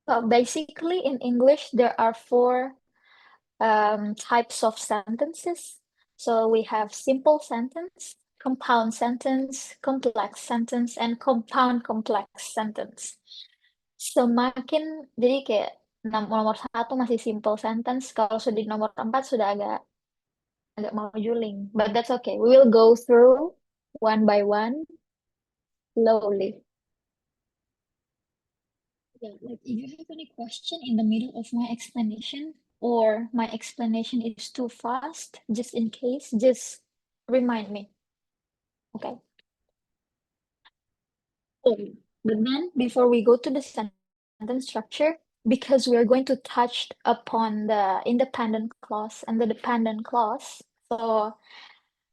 Basically, in English, there are four types of sentences. So we have simple sentence, compound sentence, complex sentence, and compound complex sentence. Semakin, jadi kayak nomor satu masih simple sentence, kalau sudah di nomor empat sudah agak agak mau juling. But that's okay. We will go through one by one, slowly. Yeah, like if you have any question in the middle of my explanation or my explanation is too fast, just in case, just remind me. Okay. Oh, but then before we go to the sentence structure, because we are going to touch upon the independent clause and the dependent clause, so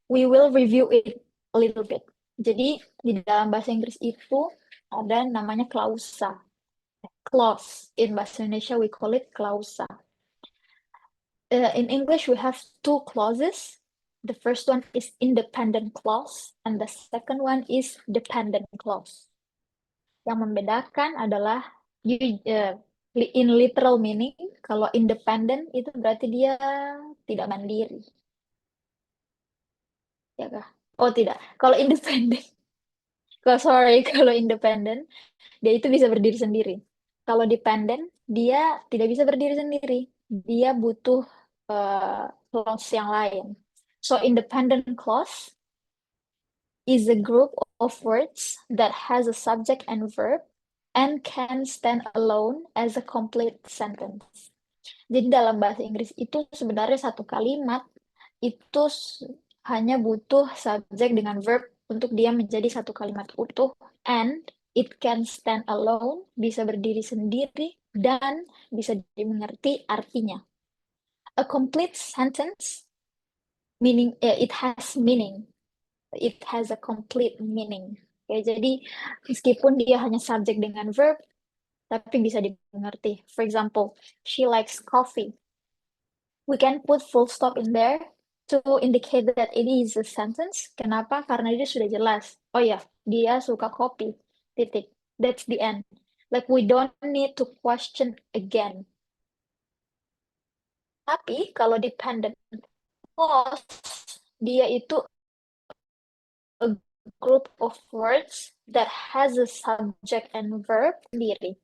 we will review it a little bit. Jadi di dalam bahasa Inggris itu ada namanya klausa. Clause. In bahasa Indonesia we call it klausa. In English, we have two clauses. The first one is independent clause, and the second one is dependent clause. Yang membedakan adalah in literal meaning, kalau independent itu berarti dia tidak mandiri. Ya kah? Oh tidak. Kalau independent, kalau independent, dia itu bisa berdiri sendiri. Kalau dependent, dia tidak bisa berdiri sendiri. Dia butuh clause yang lain. So independent clause is a group of words that has a subject and verb and can stand alone as a complete sentence. Jadi dalam bahasa Inggris itu sebenarnya satu kalimat itu hanya butuh subjek dengan verb untuk dia menjadi satu kalimat utuh, and it can stand alone, bisa berdiri sendiri, dan bisa dimengerti artinya. A complete sentence meaning it has meaning. It has a complete meaning. Oke, jadi meskipun dia hanya subjek dengan verb, tapi bisa dimengerti. For example, she likes coffee. We can put full stop in there to indicate that it is a sentence. Kenapa? Karena dia sudah jelas. Oh ya, dia suka kopi. Titik. That's the end. Like we don't need to question again. Tapi kalau dependent clause, dia itu a group of words that has a subject and verb sendiri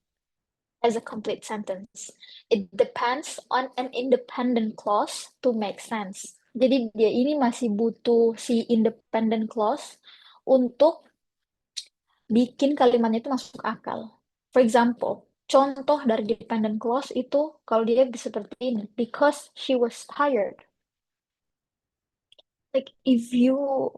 as a complete sentence. It depends on an independent clause to make sense. Jadi dia ini masih butuh si independent clause untuk bikin kalimatnya itu masuk akal. For example, contoh dari dependent clause itu kalau dia bisa seperti ini, because she was tired. Like if you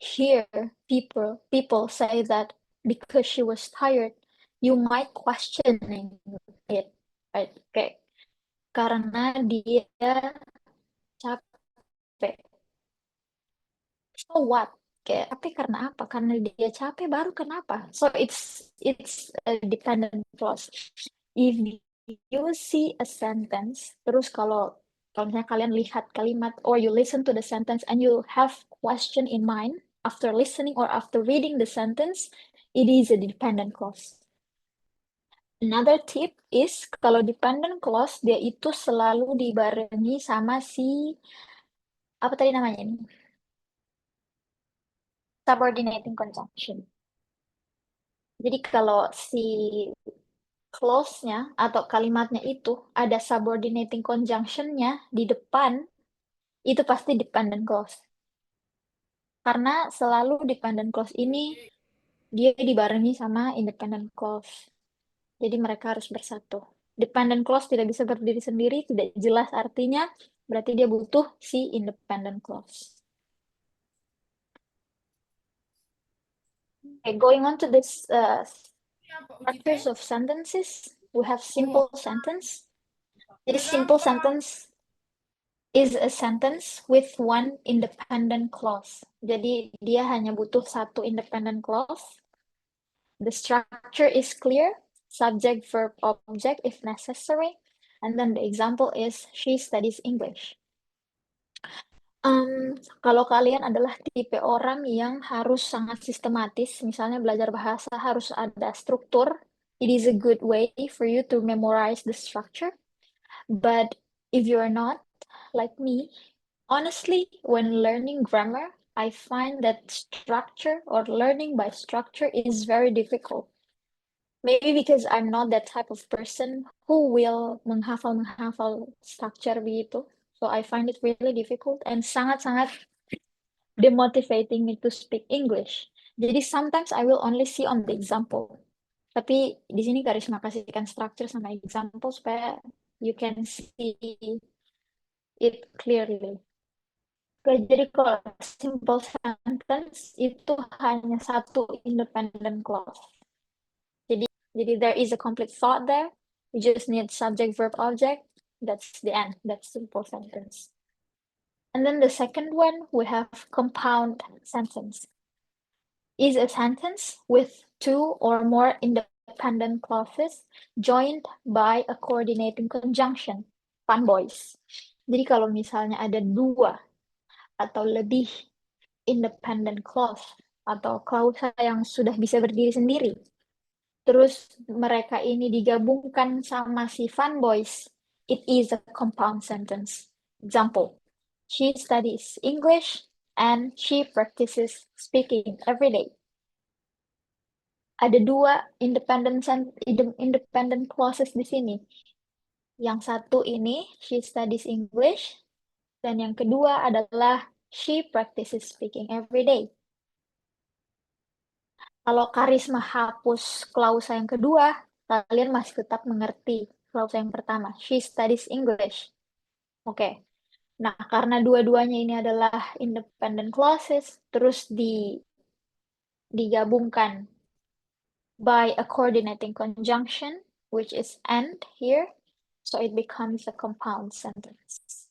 hear people say that because she was tired, you might questioning it, right? Kayak karena dia capek. So what? Kayak tapi karena apa? Karena dia capek baru kenapa? So it's a dependent clause. If you see a sentence, terus kalau kalau misalnya kalian lihat kalimat or you listen to the sentence and you have question in mind after listening or after reading the sentence, it is a dependent clause. Another tip is kalau dependent clause dia itu selalu dibarengi sama si apa tadi namanya ini? Subordinating conjunction. Jadi kalau si clause-nya atau kalimatnya itu ada subordinating conjunction-nya di depan, itu pasti dependent clause. Karena selalu dependent clause ini dia dibarengi sama independent clause. Jadi mereka harus bersatu. Dependent clause tidak bisa berdiri sendiri, tidak jelas artinya, berarti dia butuh si independent clause. Okay, going on to this structures of sentences, we have simple sentence. Jadi simple sentence is a sentence with one independent clause. Jadi dia hanya butuh satu independent clause. The structure is clear, subject, verb, object if necessary. And then the example is she studies English. Kalau kalian adalah tipe orang yang harus sangat sistematis, misalnya belajar bahasa harus ada struktur, it is a good way for you to memorize the structure. But if you are not like me, honestly, when learning grammar, I find that structure or learning by structure is very difficult. Maybe because I'm not that type of person who will menghafal structure begitu. So I find it really difficult and sangat-sangat demotivating me to speak English. Jadi sometimes I will only see on the example. Tapi di sini Karisma kasihkan structure sama example supaya you can see it clearly. Oke, jadi kalau simple sentence itu hanya satu independent clause. Jadi there is a complete thought there. You just need subject, verb, object. That's the end. That's simple sentence. And then the second one, we have compound sentence. Is a sentence with two or more independent clauses joined by a coordinating conjunction. Fun boys. Jadi kalau misalnya ada dua atau lebih independent clause atau klausa yang sudah bisa berdiri sendiri, terus mereka ini digabungkan sama si fun boys, it is a compound sentence. Example, she studies English and she practices speaking every day. Ada dua independent clauses di sini. Yang satu ini, she studies English, dan yang kedua adalah she practices speaking every day. Kalau Karisma hapus klausa yang kedua, kalian masih tetap mengerti klausa yang pertama. She studies English. Oke. Nah, karena dua-duanya ini adalah independent clauses, terus digabungkan by a coordinating conjunction, which is and here, so it becomes a compound sentence.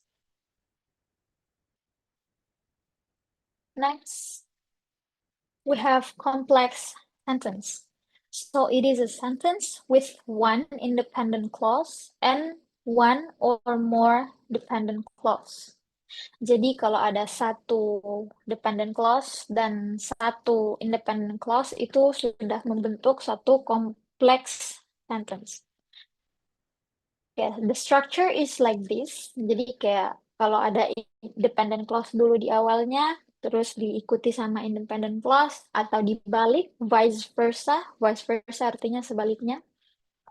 Next, we have complex sentence. So it is a sentence with one independent clause and one or more dependent clause. Jadi kalau ada satu dependent clause dan satu independent clause itu sudah membentuk satu complex sentence. Yeah, the structure is like this. Jadi kayak kalau ada independent clause dulu di awalnya, terus diikuti sama independent clause, atau dibalik, vice versa. Vice versa artinya sebaliknya.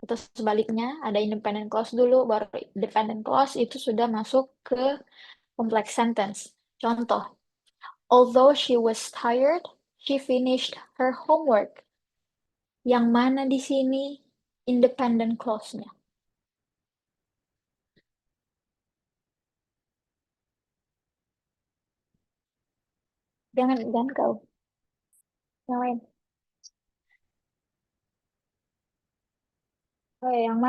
Atau sebaliknya, ada independent clause dulu, baru dependent clause itu sudah masuk ke complex sentence. Contoh, although she was tired, she finished her homework. Yang mana di sini independent clause-nya? Jangan kau. Yang lain. Oh, yang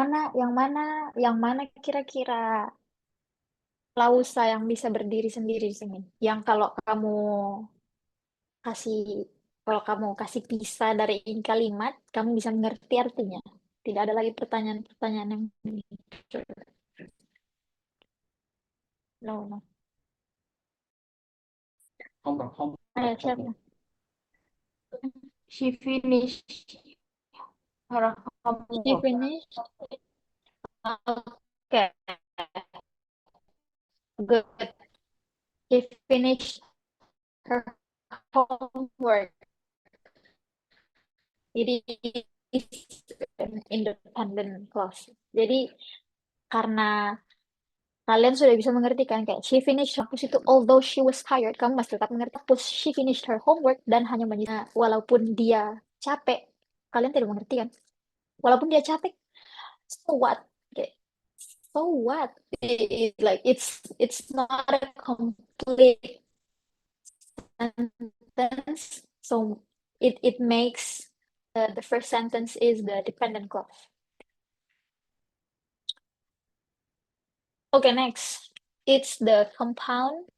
mana kira-kira klausa yang bisa berdiri sendiri di sini? Yang kasih kalau kamu kasih pisah dari kalimat, kamu bisa mengerti artinya. Tidak ada lagi pertanyaan-pertanyaan yang muncul. No, no. Ayo, siapa? She finished her She homework. finished. Okay, good. She finished her homework. It is an independent clause. Jadi karena kalian sudah bisa mengerti kan kayak she finished hapus itu although she was tired, kamu masih tetap mengerti hapus she finished her homework dan hanya menyisa walaupun dia capek, kalian tidak mengerti kan? Walaupun dia capek, so what? Kayak, so what? Like it's not a complete sentence, so it makes the first sentence is the dependent clause. Okay, next. It's the compound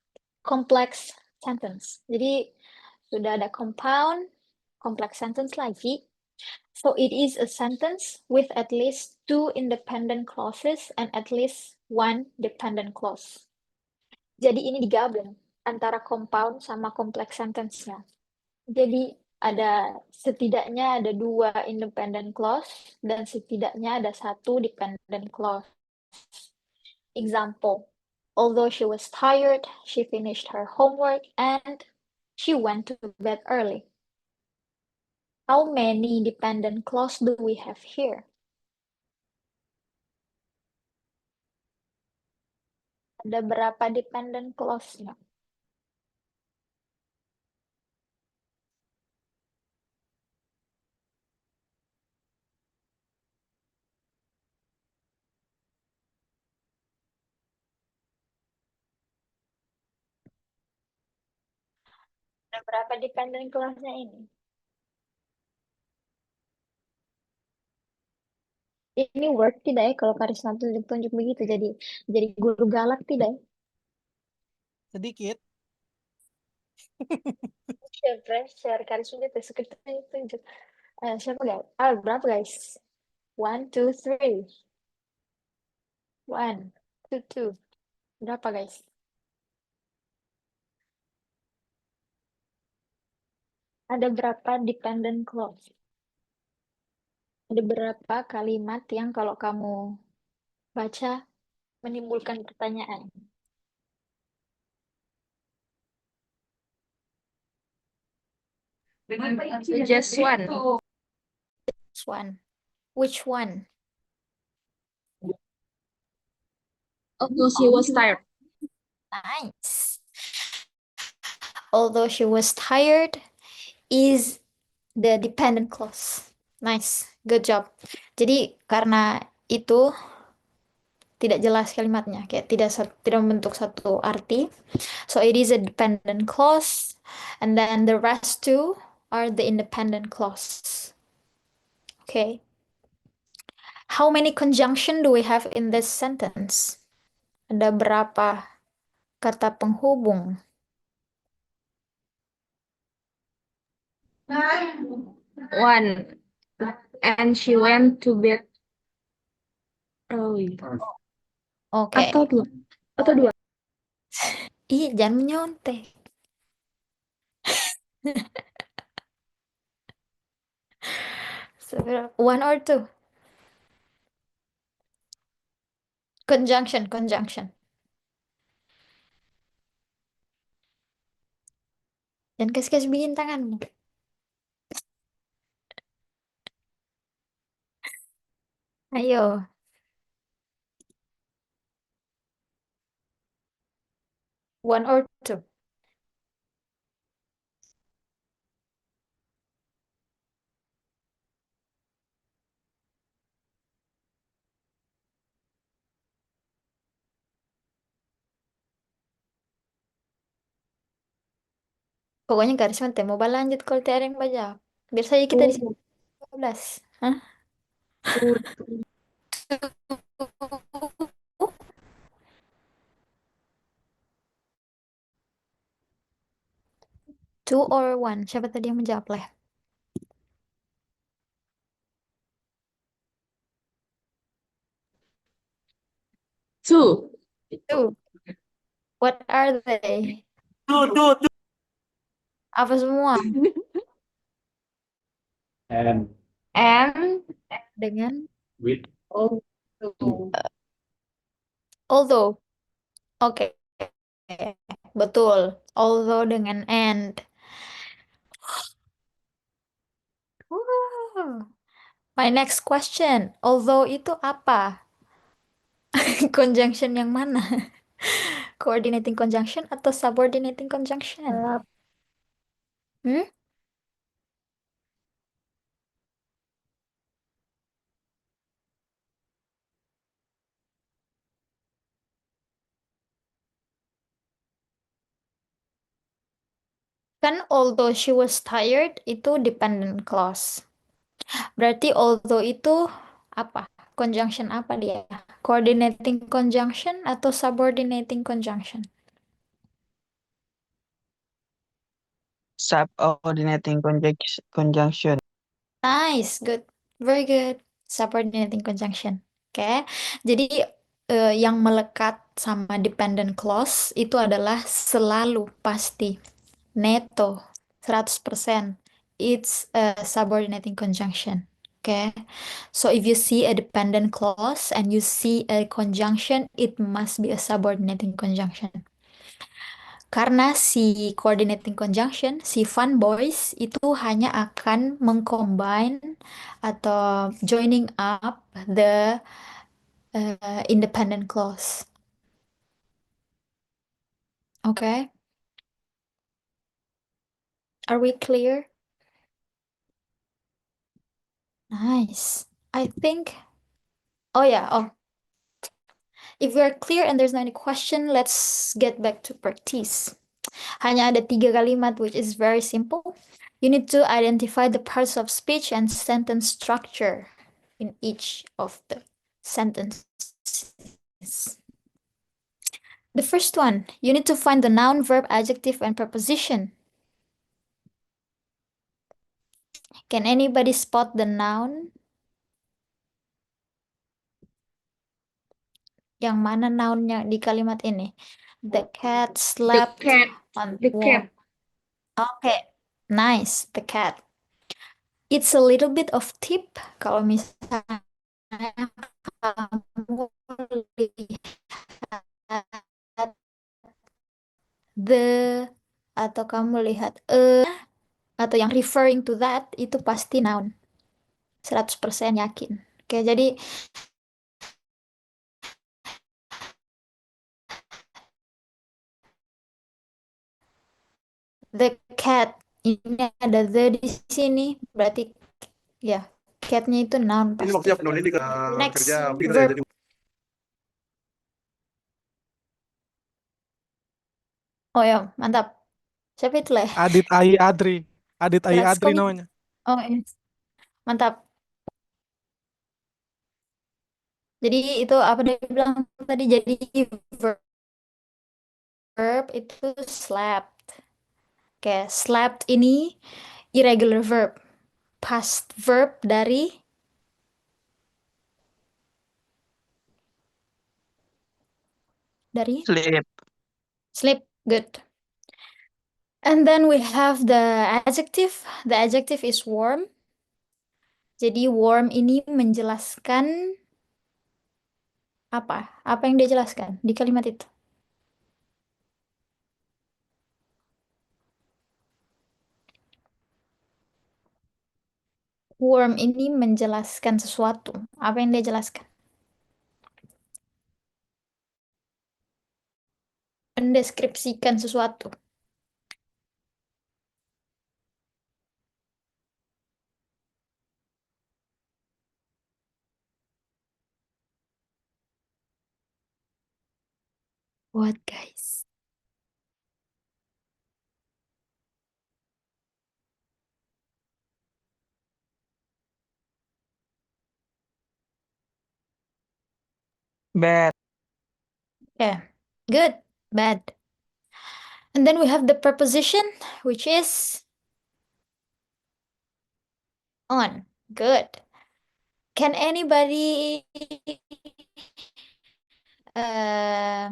complex sentence. Jadi sudah ada compound complex sentence lagi. So it is a sentence with at least two independent clauses and at least one dependent clause. Jadi ini digabung antara compound sama complex sentence-nya. Jadi Ada setidaknya ada dua independent clause dan setidaknya ada satu dependent clause. Example, although she was tired, she finished her homework and she went to bed early. How many dependent clause do we have here? Ada berapa dependent clause-nya? Ada berapa dependent clause-nya ini? Ini work tidak ya kalau Karisma tunjuk-tunjuk begitu jadi guru galak tidak ya? Sedikit. Share pressure Karisma itu sekitar tunjuk. Siapa guys? Berapa guys? 1, 2, 3. 1, 2, 2. Berapa guys? Ada berapa dependent clause? Ada berapa kalimat yang kalau kamu baca menimbulkan pertanyaan? Just one. Which one? Which one? Although she was tired. Nice. Although she was tired is the dependent clause. Nice, good job. Jadi karena itu tidak jelas kalimatnya, kayak tidak membentuk satu arti. So it is a dependent clause, and then the rest two are the independent clause. Okay. How many conjunction do we have in this sentence? Ada berapa kata penghubung? One. And she went to bed early. Oke. Atau dua. Atau dua. Ih, jangan menyontek. One or two? Conjunction, conjunction. Dan kasih-kasih bikin tanganmu. Ayo. One or two? Pokoknya garis nanti mau lanjut kalau tidak ada yang baca. Biar saja kita di sini 12. Hah? Two or one? Siapa tadi yang menjawab lah? Two. Two. What are they? Tuh. Apa semua? And Dengan with although. Oke. Betul. Although dengan and. Wow. My next question. Although itu apa? Conjunction yang mana? Coordinating conjunction atau subordinating conjunction? Hmm? Kan although she was tired itu dependent clause. Berarti although itu apa? Conjunction apa dia? Coordinating conjunction atau subordinating conjunction? Subordinating conjunction. Nice, good. Very good. Subordinating conjunction. Oke. Jadi yang melekat sama dependent clause itu adalah selalu pasti neto 100%. it's a subordinating conjunction. Okay, so if you see a dependent clause and you see a conjunction, it must be a subordinating conjunction. Karena si coordinating conjunction, si fun boys itu hanya akan mengcombine atau joining up the independent clause. Okay, are we clear? Nice. I think. Oh yeah. Oh, if we're clear and there's no any question, let's get back to practice. Hanya ada 3 kalimat, which is very simple. You need to identify the parts of speech and sentence structure in each of the sentences. The first one, you need to find the noun, verb, adjective, and preposition. Can anybody spot the noun? Yang mana nounnya di kalimat ini? The cat The slept cat. on The warm. cat. Okay, nice. The cat. It's a little bit of tip kalau misalnya kamu lihat the atau kamu lihat atau yang referring to that itu pasti noun. 100% yakin. Oke, jadi the cat ini ada the di sini berarti ya catnya itu noun Ini pasti. maksudnya penulis di Next, kerja gitu ya, verb. jadi Oh ya, mantap. Siapa itu lah? Adit Ai Adri. Adit Ai Berat Adri sekali. namanya. Oh, iya. Mantap. Jadi itu apa dia bilang tadi? Jadi verb itu slept. Oke, slept ini irregular verb. Past verb dari Sleep. sleep. Good. And then we have the adjective. The adjective is warm. Jadi warm ini menjelaskan apa? Apa yang dia jelaskan di kalimat itu? Warm ini menjelaskan sesuatu. Apa yang dia jelaskan? Mendeskripsikan sesuatu. What, guys? Bad. Yeah, good, bad. And then we have the preposition, which is on. Good. Can anybody uh,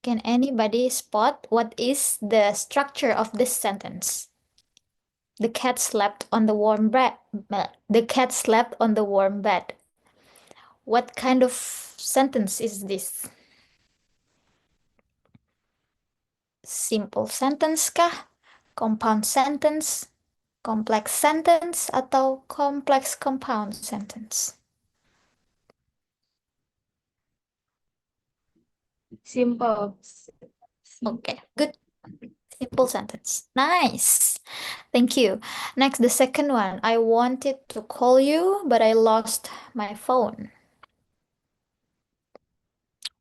can anybody spot what is the structure of this sentence? The cat slept on the warm bed. The cat slept on the warm bed. What kind of sentence is this? Simple sentence kah? Compound sentence? Complex sentence atau complex compound sentence? Simple. Okay, good. Simple sentence. Nice. Thank you. Next, the second one. I wanted to call you, but I lost my phone.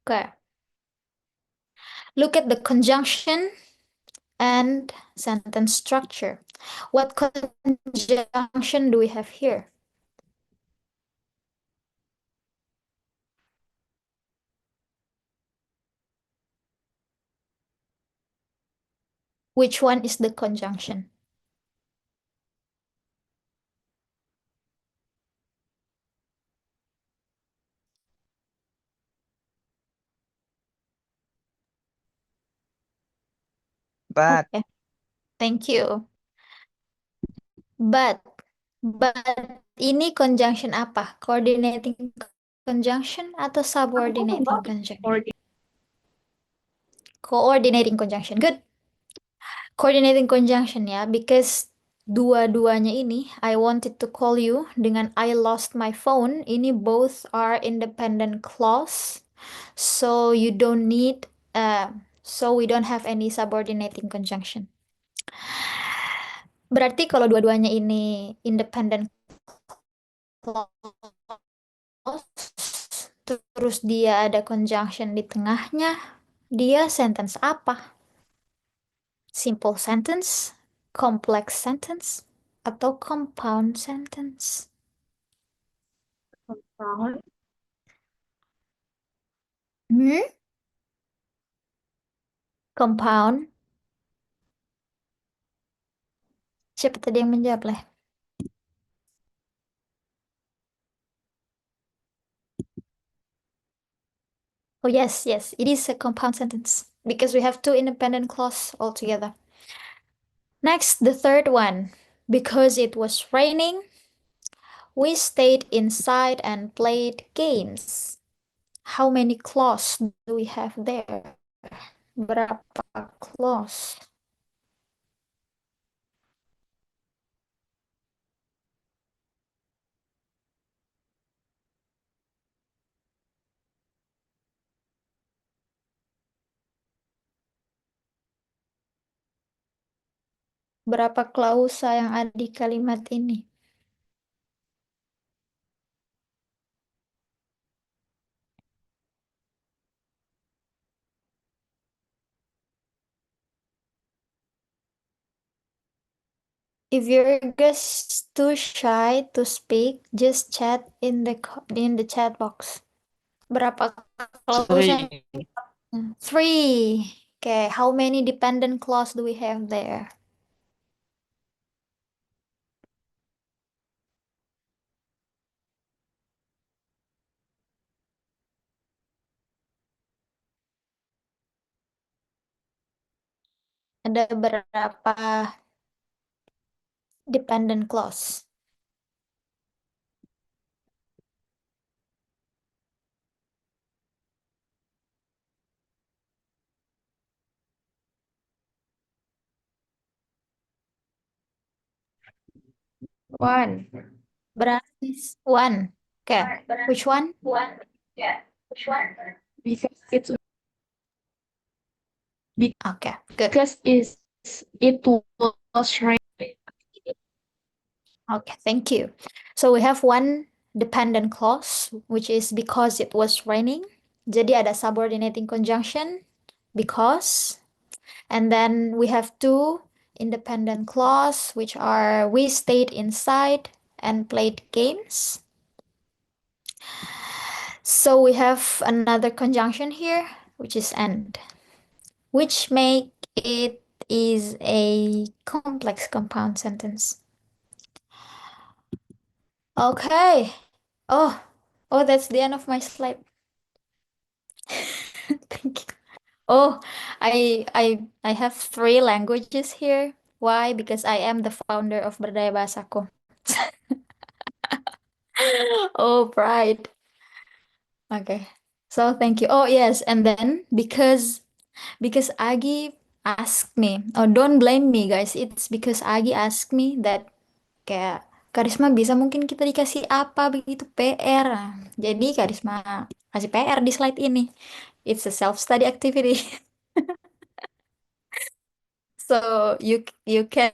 Okay. Look at the conjunction and sentence structure. What conjunction do we have here? Which one is the conjunction? Bad. Okay, thank you. But ini conjunction apa? Coordinating conjunction atau subordinating conjunction? Coordinating conjunction. Good. Coordinating conjunction ya, because dua-duanya ini I wanted to call you dengan I lost my phone. Ini both are independent clause. So you don't need so we don't have any subordinating conjunction. Berarti kalau dua-duanya ini independent clause, terus dia ada conjunction di tengahnya, dia sentence apa? Simple sentence, complex sentence, atau compound sentence? Hmm? Compound. Siapa tadi yang menjawab, Leh? Oh, yes, yes. It is a compound sentence because we have two independent clause altogether. Next, the third one. Because it was raining, we stayed inside and played games. How many clause do we have there? Berapa clause? Berapa klausa yang ada di kalimat ini? If you're guys too shy to speak, just chat in the chat box. Berapa klausa? Three. Okay, how many dependent clause do we have there? Ada berapa dependent clause? One. Berapa? One. Okay, which one? Because it's Okay, good. because it was raining. Okay, thank you. So we have one dependent clause, which is because it was raining. Jadi ada subordinating conjunction, because. And then we have two independent clause, which are we stayed inside and played games. So we have another conjunction here, which is and, which make it is a complex compound sentence. Okay. Oh, that's the end of my slide. Thank you. Oh, I have three languages here. Why? Because I am the founder of Berdaya Bahasaku. Oh, pride. Okay. So thank you. Oh, yes, and then because Agi asked me, oh, don't blame me guys. It's because Agi asked me that kayak Karisma bisa mungkin kita dikasih apa begitu PR. Jadi Karisma kasih PR di slide ini. It's a self-study activity. So you can